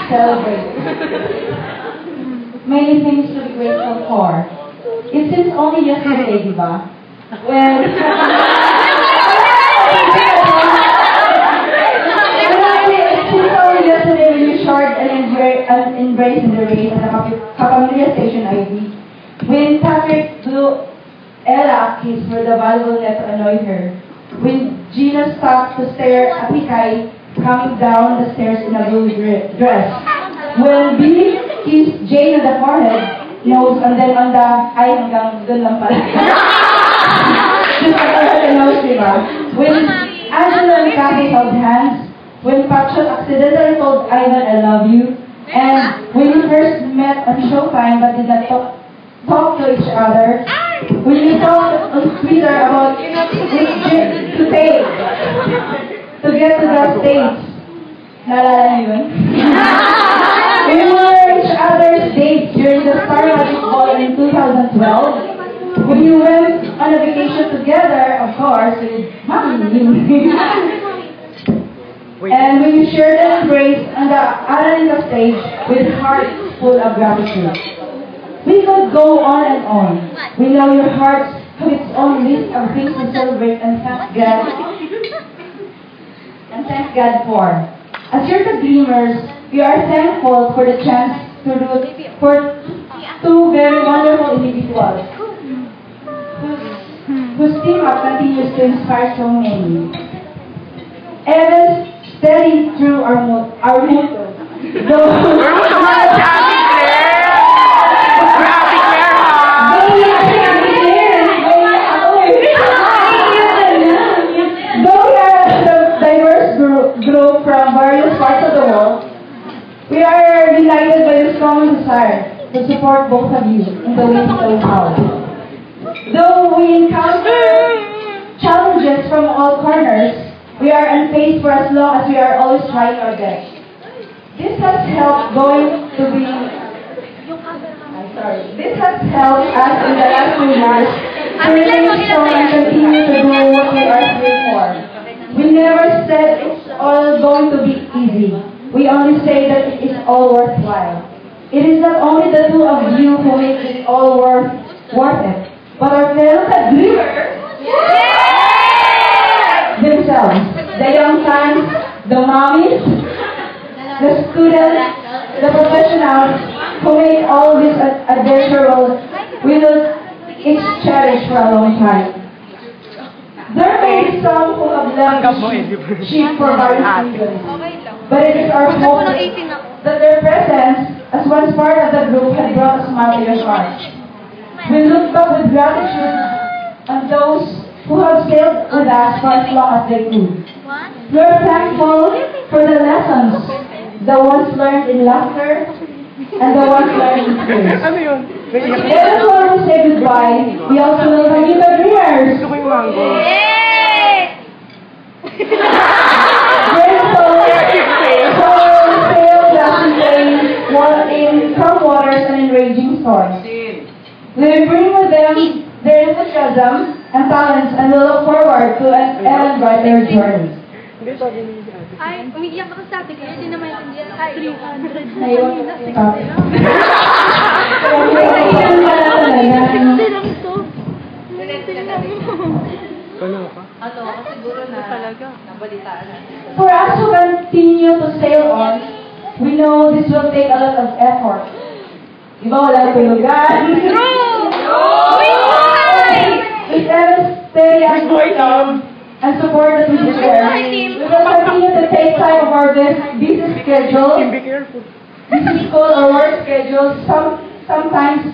celebrate. Many things to be grateful for. It seems only yesterday, diba? When it seems only yesterday when you shared an embrace in the race at the Kapamilya Station ID. When Patrick blew Ella a kiss for the valuable net to annoy her. When Gina stopped to stare at Mikay coming down the stairs in a blue dress. When Billy kissed Jane on the forehead, nose, and then on the eye hanggang dun lang pala. Just like the nose, diba? When Angela and Kathy held hands, when Patchot accidentally told Ivan, I love you, and when we first met on Showtime but did not talk to each other, when we talked on Twitter about which trip to take to get to the States. Naalala niyo yun? We were each other's dates during the Star Magic Ball in 2012. When you went on a vacation together, of course, with Mommy. And when you shared an embrace on the Araneta stage with hearts full of gratitude. We could go on and on. We know your hearts have its own list of things to celebrate and thank God for. As your dreamers, we are thankful for the chance to root for two very wonderful individuals whose team up continues to inspire so many. Evan steady through our motto. Group from various parts of the world, we are united by the strong desire to support both of you in the ways that we power. Though we encounter challenges from all corners, we are unfazed for as long as we are always trying our best. This has helped This has helped us in the last few years to remain strong and continue to do what we are here for. We never said it's all going to be easy. We only say that it is all worthwhile. It is not only the two of you who make it all worth it, but our fellow dreamers themselves. The young fans, the mommies, the students, the professionals who make all this adventure we will each cherish for a long time. There may be some who have left sheep for various reasons, but it is our hope that their presence as one part of the group had brought a smile to your hearts. We look back with gratitude on those who have sailed with us for as long as they could. We are thankful for the lessons, the ones learned in laughter and the ones learned in tears. Even before we say goodbye, we also will thank you, the dreamers. Grateful for sail that in calm waters and in raging storms. They bring with them their enthusiasm and talents and will look forward to an even brighter journey. Ay, umiiyak ako sa atin kasi hindi na maintindihan. Ay, 300. Ayun. For us to continue to sail on, we know this will take a lot of effort. Di ba wala tulugan? If ever stay and support that we share, we will continue to take time of our busy schedule, busy school or work schedules, sometimes